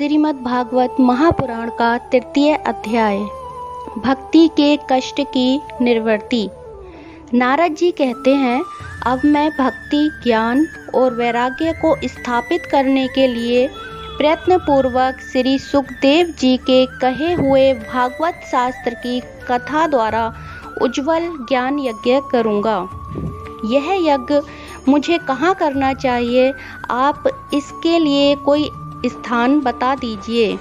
श्रीमद् भागवत महापुराण का तृतीय अध्याय। भक्ति के कष्ट की निवृत्ति। नारद जी कहते हैं, अब मैं भक्ति, ज्ञान और वैराग्य को स्थापित करने के लिए प्रयत्न पूर्वक श्री सुखदेव जी के कहे हुए भागवत शास्त्र की कथा द्वारा उज्जवल ज्ञान यज्ञ करूँगा। यह यज्ञ मुझे कहाँ करना चाहिए? आप इसके लिए कोई स्थान बता दीजिए।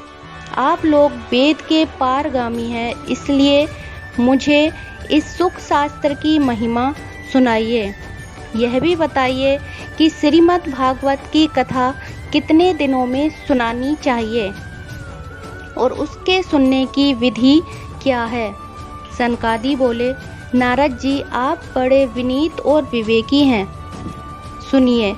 आप लोग वेद के पारगामी हैं, इसलिए मुझे इस सुख शास्त्र की महिमा सुनाइए। यह भी बताइए कि श्रीमद् भागवत की कथा कितने दिनों में सुनानी चाहिए और उसके सुनने की विधि क्या है। सनकादि बोले, नारद जी, आप बड़े विनीत और विवेकी हैं। सुनिए,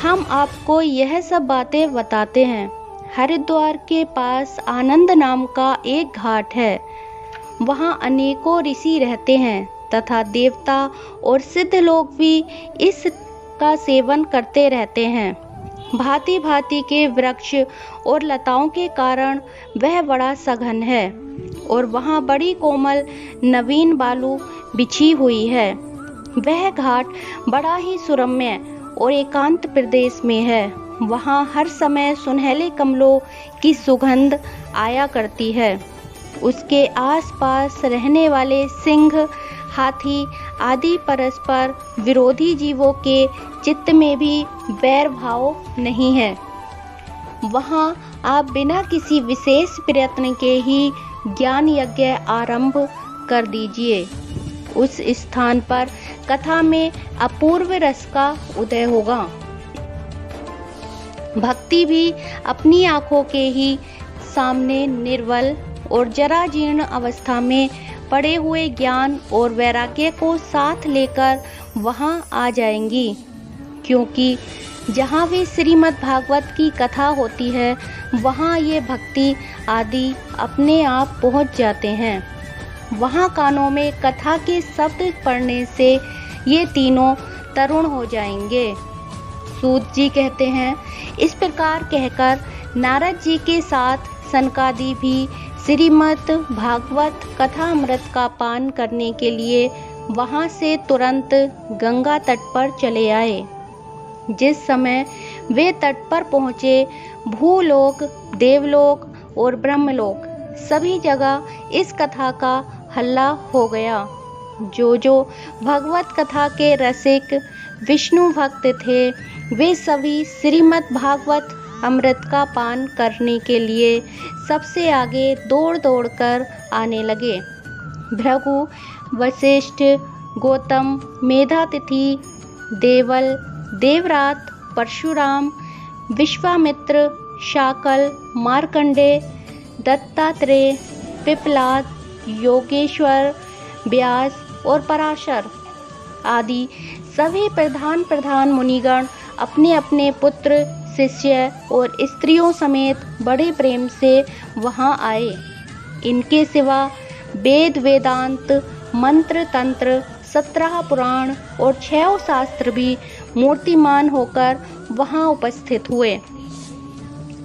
हम आपको यह सब बातें बताते हैं। हरिद्वार के पास आनंद नाम का एक घाट है। वहाँ अनेकों ऋषि रहते हैं तथा देवता और सिद्ध लोग भी इसका सेवन करते रहते हैं। भांति भांति के वृक्ष और लताओं के कारण वह बड़ा सघन है और वहाँ बड़ी कोमल नवीन बालू बिछी हुई है। वह घाट बड़ा ही सुरम्य और एकांत प्रदेश में है। वहाँ हर समय सुनहले कमलों की सुगंध आया करती है। उसके आसपास रहने वाले सिंह, हाथी आदि परस्पर विरोधी जीवों के चित्त में भी वैर भाव नहीं है। वहाँ आप बिना किसी विशेष प्रयत्न के ही ज्ञान यज्ञ आरंभ कर दीजिए। उस स्थान पर कथा में अपूर्व रस का उदय होगा। भक्ति भी अपनी आंखों के ही सामने निर्बल और जरा जीर्ण अवस्था में पड़े हुए ज्ञान और वैराग्य को साथ लेकर वहां आ जाएंगी, क्योंकि जहां भी श्रीमद् भागवत की कथा होती है वहां ये भक्ति आदि अपने आप पहुंच जाते हैं। वहां कानों में कथा के शब्द पढ़ने से ये तीनों तरुण हो जाएंगे। सूत जी कहते हैं, इस प्रकार कहकर नारद जी के साथ सनकादि भी श्रीमद् भागवत कथा अमृत का पान करने के लिए वहां से तुरंत गंगा तट पर चले आए। जिस समय वे तट पर पहुँचे, भूलोक, देवलोक और ब्रह्मलोक सभी जगह इस कथा का हल्ला हो गया। जो भगवत कथा के रसिक विष्णु भक्त थे, वे सभी श्रीमद् भागवत अमृत का पान करने के लिए सबसे आगे दौड़ दौड़ कर आने लगे। भृगु, वशिष्ठ, गौतम, मेधातिथि, देवल, देवरात, परशुराम, विश्वामित्र, शाकल, मार्कंडेय, दत्तात्रेय, पिपलाद, योगेश्वर, व्यास और पराशर आदि सभी प्रधान मुनिगण अपने अपने पुत्र, शिष्य और स्त्रियों समेत बड़े प्रेम से वहां आए। इनके सिवा वेद, वेदांत, मंत्र, तंत्र, 17 पुराण और 6 शास्त्र भी मूर्तिमान होकर वहां उपस्थित हुए।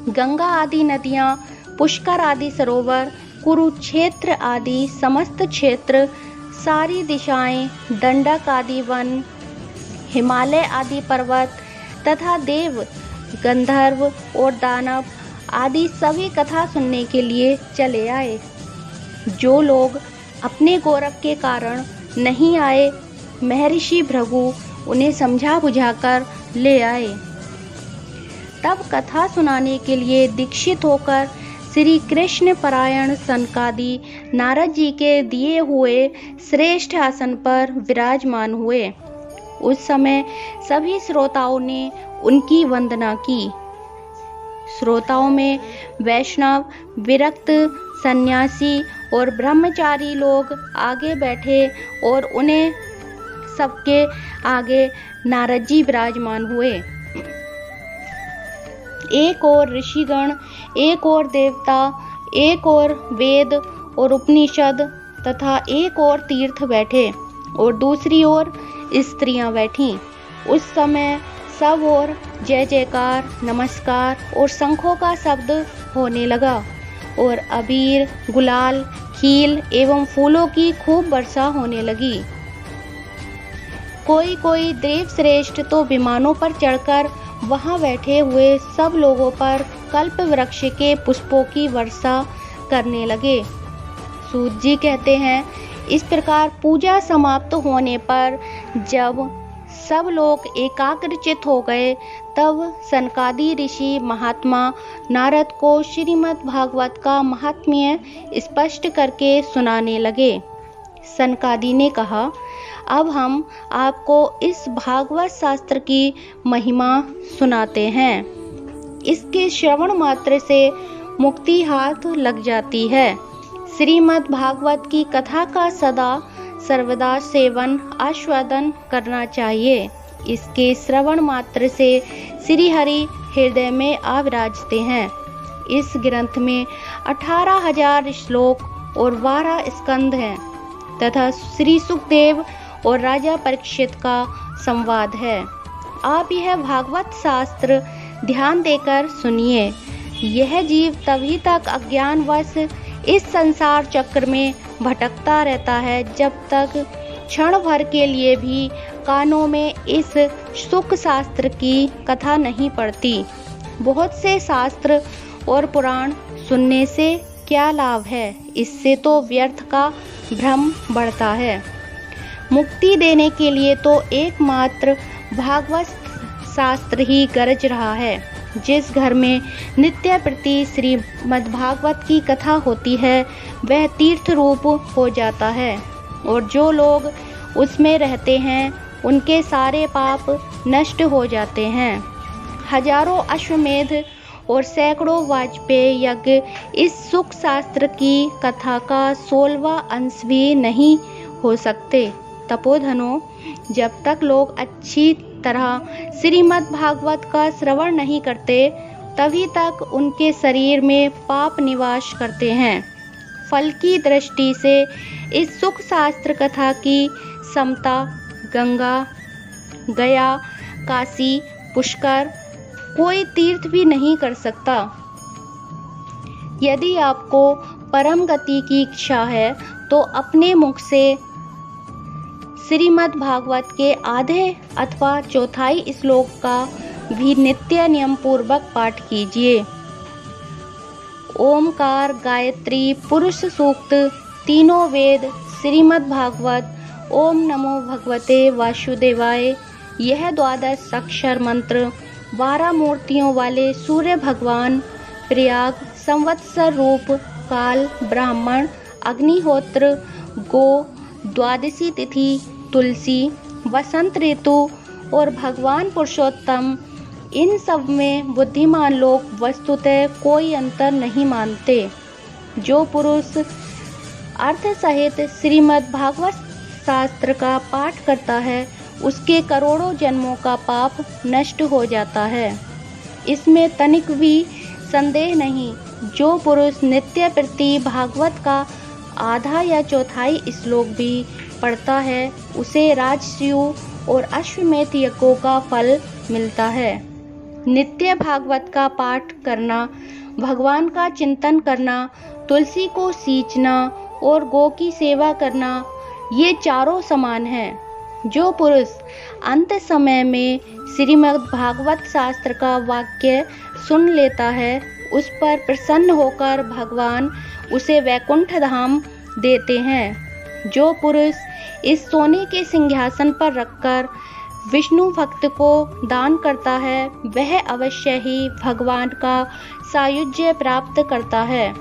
गंगा आदि नदियां, पुष्कर आदि सरोवर, कुरुक्षेत्र आदि समस्त क्षेत्र, सारी दिशाएं, दंडक आदि वन, हिमालय आदि पर्वत तथा देव, गंधर्व और दानव आदि सभी कथा सुनने के लिए चले आए। जो लोग अपने गौरव के कारण नहीं आए, महर्षि भृगु उन्हें समझा बुझाकर ले आए। तब कथा सुनाने के लिए दीक्षित होकर श्री कृष्ण परायण सनकादि नारद जी के दिए हुए श्रेष्ठ आसन पर विराजमान हुए। उस समय सभी श्रोताओं ने उनकी वंदना की। श्रोताओं में वैष्णव, विरक्त, सन्यासी और ब्रह्मचारी लोग आगे बैठे और उन्हें सबके आगे नारद जी विराजमान हुए। एक और ऋषिगण, एक और देवता, एक और वेद और उपनिषद तथा एक और तीर्थ बैठे और दूसरी ओर स्त्रियां बैठीं। उस समय सब और जय जयकार, नमस्कार और शंखों का शब्द होने लगा और अबीर, गुलाल, खील एवं फूलों की खूब वर्षा होने लगी। कोई कोई देव श्रेष्ठ तो विमानों पर चढ़कर वहां बैठे हुए सब लोगों पर कल्प वृक्ष के पुष्पों की वर्षा करने लगे। सूत जी कहते हैं, इस प्रकार पूजा समाप्त होने पर जब सब लोग एकाग्रचित हो गए, तब सनकादि ऋषि महात्मा नारद को श्रीमद् भागवत का महात्म्य स्पष्ट करके सुनाने लगे। सनकादि ने कहा, अब हम आपको इस भागवत शास्त्र की महिमा सुनाते हैं। इसके श्रवण मात्र से मुक्ति हाथ लग जाती है। श्रीमद् भागवत की कथा का सदा सर्वदा सेवन आस्वादन करना चाहिए। इसके श्रवण मात्र से श्री हरि हृदय में आ विराजते हैं। इस ग्रंथ में 18,000 श्लोक और 12 स्कंद हैं तथा श्री सुखदेव और राजा परीक्षित का संवाद है। आप यह भागवत शास्त्र ध्यान देकर सुनिए। यह जीव तभी तक अज्ञानवश इस संसार चक्र में भटकता रहता है जब तक क्षण भर के लिए भी कानों में इस सुख शास्त्र की कथा नहीं पड़ती। बहुत से शास्त्र और पुराण सुनने से क्या लाभ है, इससे तो व्यर्थ का भ्रम बढ़ता है। मुक्ति देने के लिए तो एकमात्र भागवत शास्त्र ही गरज रहा है। जिस घर में नित्य प्रति श्रीमद् भागवत की कथा होती है वह तीर्थ रूप हो जाता है और जो लोग उसमें रहते हैं उनके सारे पाप नष्ट हो जाते हैं। हजारों अश्वमेध और सैकड़ों वाजपेयी यज्ञ इस सुख शास्त्र की कथा का 16वां अंश भी नहीं हो सकते। तपोधनों, जब तक लोग अच्छी तरह श्रीमद् भागवत का श्रवण नहीं करते तभी तक उनके शरीर में पाप निवास करते हैं। फल की दृष्टि से इस सुख शास्त्र कथा की समता गंगा, गया, काशी, पुष्कर कोई तीर्थ भी नहीं कर सकता। यदि आपको परम गति की इच्छा है तो अपने मुख से श्रीमद् भागवत के आधे अथवा चौथाई श्लोक का भी नित्य नियम पूर्वक पाठ कीजिए। ओमकार, गायत्री, पुरुष सूक्त, तीनों वेद, श्रीमद् भागवत, ओम नमो भगवते वासुदेवाय, यह 12 अक्षर मंत्र 12 मूर्तियों वाले सूर्य भगवान, प्रयाग, संवत्सर रूप, काल, ब्राह्मण, अग्निहोत्र, गो, द्वादशी तिथि, तुलसी, वसंत ऋतु और भगवान पुरुषोत्तम, इन सब में बुद्धिमान लोग वस्तुतः कोई अंतर नहीं मानते। जो पुरुष अर्थ सहित श्रीमद् भागवत शास्त्र का पाठ करता है उसके करोड़ों जन्मों का पाप नष्ट हो जाता है। इसमें तनिक भी संदेह नहीं। जो पुरुष नित्य प्रति भागवत का आधा या चौथाई श्लोक भी पढ़ता है उसे राजस्यु और अश्वमेध यज्ञों का फल मिलता है। नित्य भागवत का पाठ करना, भगवान का चिंतन करना, तुलसी को सींचना और गौ की सेवा करना, ये चारों समान हैं। जो पुरुष अंत समय में श्रीमद् भागवत शास्त्र का वाक्य सुन लेता है उस पर प्रसन्न होकर भगवान उसे वैकुंठ धाम देते हैं। जो पुरुष इस सोने के सिंहासन पर रखकर विष्णु भक्त को दान करता है वह अवश्य ही भगवान का सायुज्य प्राप्त करता है।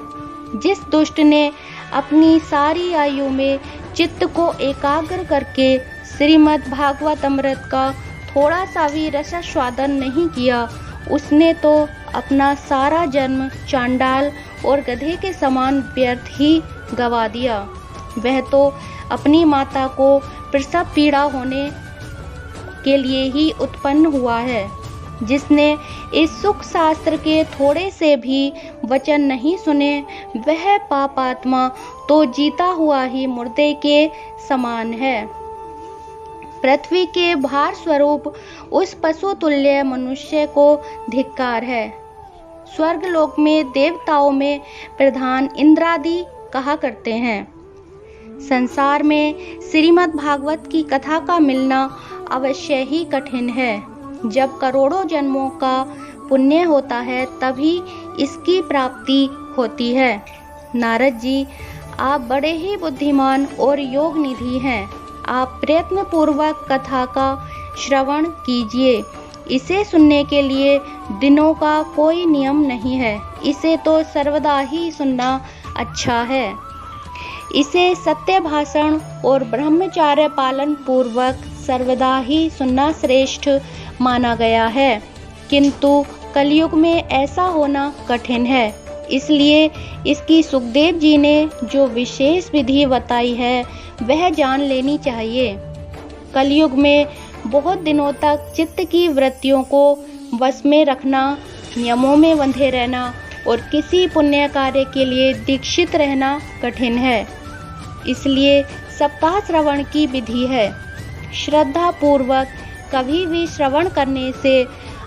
जिस दुष्ट ने अपनी सारी आयु में चित्त को एकाग्र करके श्रीमद् भागवत अमृत का थोड़ा सा भी रसास्वादन नहीं किया उसने तो अपना सारा जन्म चांडाल और गधे के समान व्यर्थ ही गवा दिया। वह तो अपनी माता को प्रसव पीड़ा होने के लिए ही उत्पन्न हुआ है। जिसने इस सुख शास्त्र के थोड़े से भी वचन नहीं सुने वह पापात्मा तो जीता हुआ ही मुर्दे के समान है। पृथ्वी के भार स्वरूप उस पशु तुल्य मनुष्य को धिक्कार है। स्वर्गलोक में देवताओं में प्रधान इंद्रादि कहा करते हैं। संसार में श्रीमद् भागवत की कथा का मिलना अवश्य ही कठिन है। जब करोड़ों जन्मों का पुण्य होता है तभी इसकी प्राप्ति होती है। नारद जी, आप बड़े ही बुद्धिमान और योग निधि हैं। आप प्रयत्न पूर्वक कथा का श्रवण कीजिए। इसे सुनने के लिए दिनों का कोई नियम नहीं है। इसे तो सर्वदा ही सुनना अच्छा है। इसे सत्य भाषण और ब्रह्मचार्य पालन पूर्वक सर्वदा ही सुनना श्रेष्ठ माना गया है। किंतु कलयुग में ऐसा होना कठिन है। इसलिए इसकी सुखदेव जी ने जो विशेष विधि बताई है वह जान लेनी चाहिए। कलयुग में बहुत दिनों तक चित्त की वृत्तियों को वश में रखना, नियमों में बंधे रहना और किसी पुण्य कार्य के लिए दीक्षित रहना कठिन है। इसलिए सप्ताह श्रवण की विधि है। श्रद्धा पूर्वक कभी भी श्रवण करने से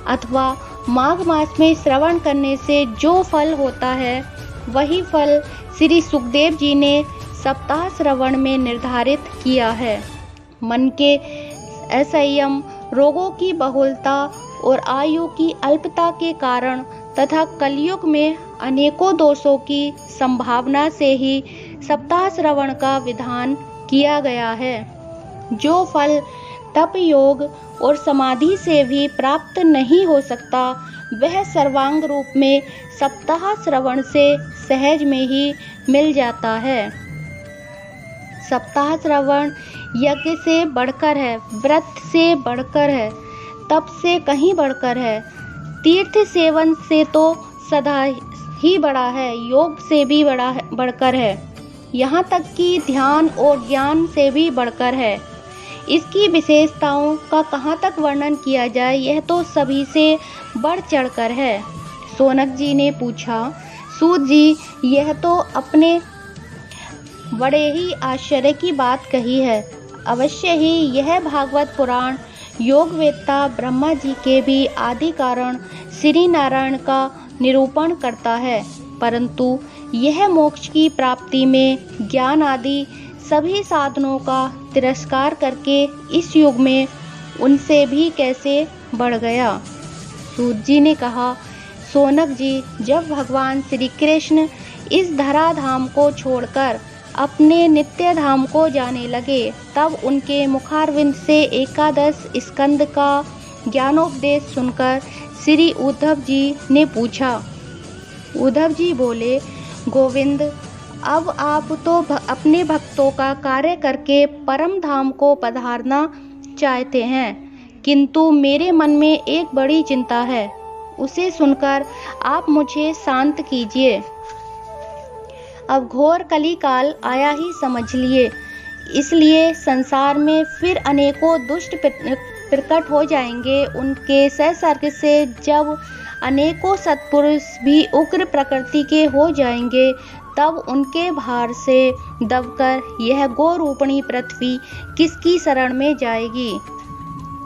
अथवा माघ मास में श्रवण करने से जो फल होता है वही फल श्री सुखदेव जी ने सप्ताह श्रवण में निर्धारित किया है। मन के असंयम, रोगों की बहुलता और आयु की अल्पता के कारण तथा कलयुग में अनेकों दोषों की संभावना से ही सप्ताह श्रवण का विधान किया गया है। जो फल तप, योग और समाधि से भी प्राप्त नहीं हो सकता वह सर्वांग रूप में सप्ताह श्रवण से सहज में ही मिल जाता है। सप्ताह श्रवण यज्ञ से बढ़कर है, व्रत से बढ़कर है, तप से कहीं बढ़कर है, तीर्थ सेवन से तो सदा ही बड़ा है, योग से भी बढ़कर है, यहाँ तक कि ध्यान और ज्ञान से भी बढ़कर है। इसकी विशेषताओं का कहाँ तक वर्णन किया जाए, यह तो सभी से बढ़ चढ़कर है। सोनक जी ने पूछा, सूत जी, यह तो अपने बड़े ही आश्चर्य की बात कही है। अवश्य ही यह भागवत पुराण योगवेत्ता ब्रह्मा जी के भी आदि कारण श्री नारायण का निरूपण करता है, परंतु यह मोक्ष की प्राप्ति में ज्ञान आदि सभी साधनों का तिरस्कार करके इस युग में उनसे भी कैसे बढ़ गया। सूत जी ने कहा, सोनक जी, जब भगवान श्री कृष्ण इस धराधाम को छोड़कर अपने नित्य धाम को जाने लगे तब उनके मुखारविंद से 11 स्कंद का ज्ञानोपदेश सुनकर श्री उद्धव जी ने पूछा। उद्धव जी बोले, गोविंद, अब आप तो अपने भक्तों का कार्य करके परम धाम को पधारना चाहते हैं, किंतु मेरे मन में एक बड़ी चिंता है। उसे सुनकर आप मुझे शांत कीजिए। अब घोर कलिकाल आया ही समझ लिए, इसलिए संसार में फिर अनेकों दुष्ट प्रकट हो जाएंगे। उनके संसर्ग से जब अनेकों सत्पुरुष भी उग्र प्रकृति के हो जाएंगे तब उनके भार से दबकर यह गोरूपणी पृथ्वी किसकी शरण में जाएगी।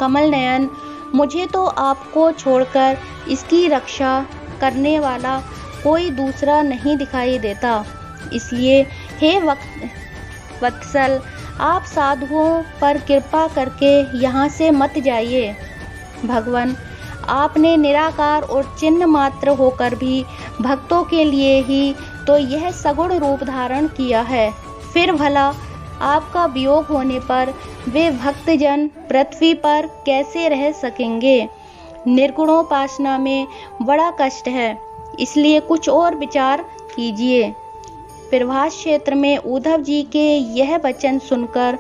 कमल नयन, मुझे तो आपको छोड़कर इसकी रक्षा करने वाला कोई दूसरा नहीं दिखाई देता। इसलिए हे वत्सल, आप साधुओं पर कृपा करके यहाँ से मत जाइए। भगवान, आपने निराकार और चिन्ह मात्र होकर भी भक्तों के लिए ही तो यह सगुण रूप धारण किया है, फिर भला आपका वियोग होने पर वे भक्तजन पृथ्वी पर कैसे रह सकेंगे। निर्गुणोपासना में बड़ा कष्ट है, इसलिए कुछ और विचार कीजिए। प्रभास क्षेत्र में उद्धव जी के यह वचन सुनकर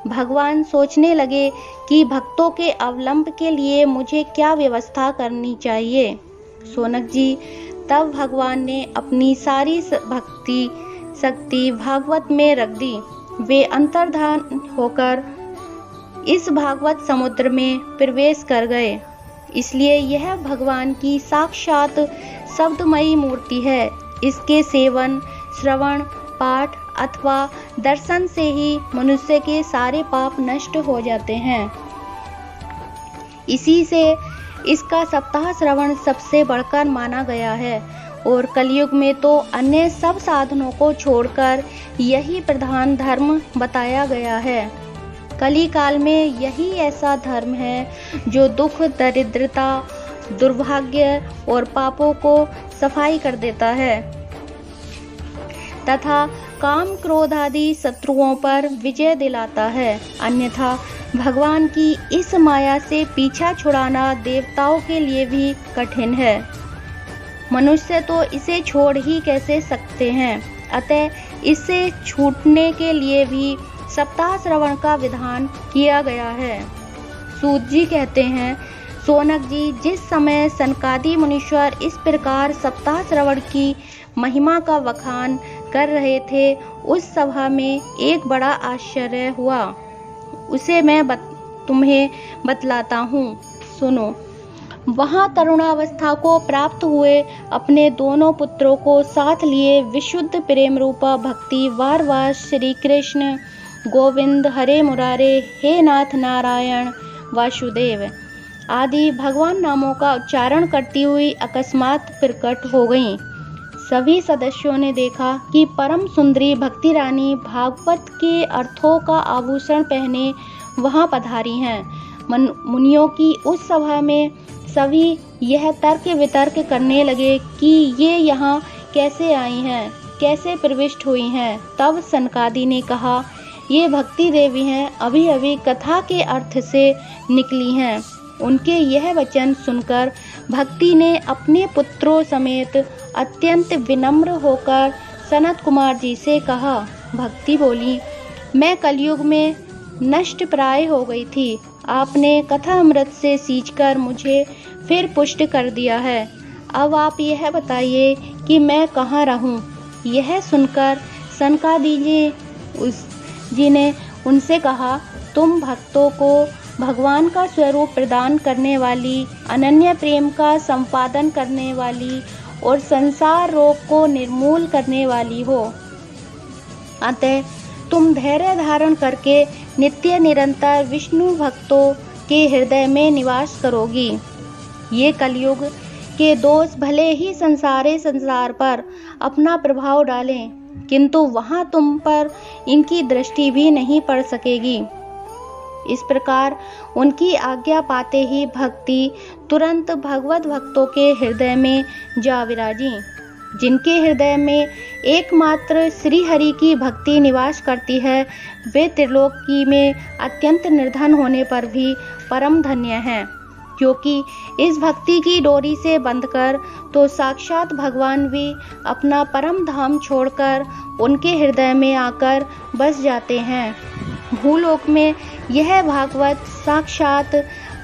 भगवान सोचने लगे कि भक्तों के अवलंब के लिए मुझे क्या व्यवस्था करनी चाहिए। सोनक जी, तब भगवान ने अपनी सारी भक्ति शक्ति भागवत में रख दी। वे अंतर्धान होकर इस भागवत समुद्र में प्रवेश कर गए। इसलिए यह भगवान की साक्षात शब्दमयी मूर्ति है। इसके सेवन, श्रवण, पाठ अथवा दर्शन से ही मनुष्य के सारे पाप नष्ट हो जाते हैं। इसी से इसका सप्ताह श्रवण सबसे बढ़कर माना गया है और कलयुग में तो अन्य सब साधनों को छोड़कर यही प्रधान धर्म बताया गया है। कली काल में यही ऐसा धर्म है जो दुख, दरिद्रता, दुर्भाग्य और पापों को सफाई कर देता है तथा काम, क्रोध आदि शत्रुओं पर विजय दिलाता है। अन्यथा भगवान की इस माया से पीछा छुड़ाना देवताओं के लिए भी कठिन है। मनुष्य तो इसे छोड़ ही कैसे सकते हैं। अतः इससे छूटने के लिए भी सप्ताह श्रवण का विधान किया गया है। सूत जी कहते हैं, सोनक जी, जिस समय सनकादि मुनीश्वर इस प्रकार सप्ताह श्रवण की महिमा का वखान कर रहे थे, उस सभा में एक बड़ा आश्चर्य हुआ। उसे मैं तुम्हें बतलाता हूँ, सुनो। वहाँ तरुणावस्था को प्राप्त हुए अपने दोनों पुत्रों को साथ लिए विशुद्ध प्रेम रूपा भक्ति वार वार श्री कृष्ण गोविंद हरे मुरारे, हे नाथ नारायण वासुदेव आदि भगवान नामों का उच्चारण करती हुई अकस्मात प्रकट हो गईं। सभी सदस्यों ने देखा कि परम सुंदरी भक्ति रानी भागवत के अर्थों का आभूषण पहने वहां पधारी हैं। मुनियों की उस सभा में सभी यह तर्क वितर्क करने लगे कि ये यहाँ कैसे आई हैं, कैसे प्रविष्ट हुई हैं। तब सनकादि ने कहा, ये भक्ति देवी हैं, अभी अभी कथा के अर्थ से निकली हैं। उनके यह वचन सुनकर भक्ति ने अपने पुत्रों समेत अत्यंत विनम्र होकर सनत कुमार जी से कहा। भक्ति बोली, मैं कलयुग में नष्ट प्राय हो गई थी। आपने कथा अमृत से सींचकर मुझे फिर पुष्ट कर दिया है। अब आप यह बताइए कि मैं कहाँ रहूं। यह सुनकर सनकादि जी ने उनसे कहा, तुम भक्तों को भगवान का स्वरूप प्रदान करने वाली, अनन्य प्रेम का संपादन करने वाली और संसार रोग को निर्मूल करने वाली हो। अतः तुम धैर्य धारण करके नित्य निरंतर विष्णु भक्तों के हृदय में निवास करोगी। ये कलयुग के दोष भले ही संसार पर अपना प्रभाव डालें, किंतु वहां तुम पर इनकी दृष्टि भी नहीं पड़ सकेगी। इस प्रकार उनकी आज्ञा पाते ही भक्ति तुरंत भगवत भक्तों के हृदय में जा विराजी। जिनके हृदय में एकमात्र श्री हरि की भक्ति निवास करती है, वे त्रिलोकी में अत्यंत निर्धन होने पर भी परम धन्य हैं, क्योंकि इस भक्ति की डोरी से बंधकर तो साक्षात भगवान भी अपना परम धाम छोड़कर उनके हृदय में आकर बस जाते हैं। भूलोक में यह भागवत साक्षात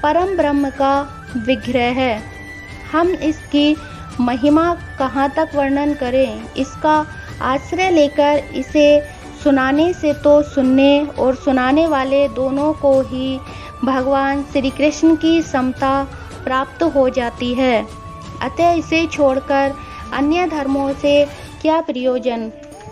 परम ब्रह्म का विग्रह है। हम इसकी महिमा कहाँ तक वर्णन करें। इसका आश्रय लेकर इसे सुनाने से तो सुनने और सुनाने वाले दोनों को ही भगवान श्री कृष्ण की समता प्राप्त हो जाती है। अतः इसे छोड़कर अन्य धर्मों से क्या प्रयोजन।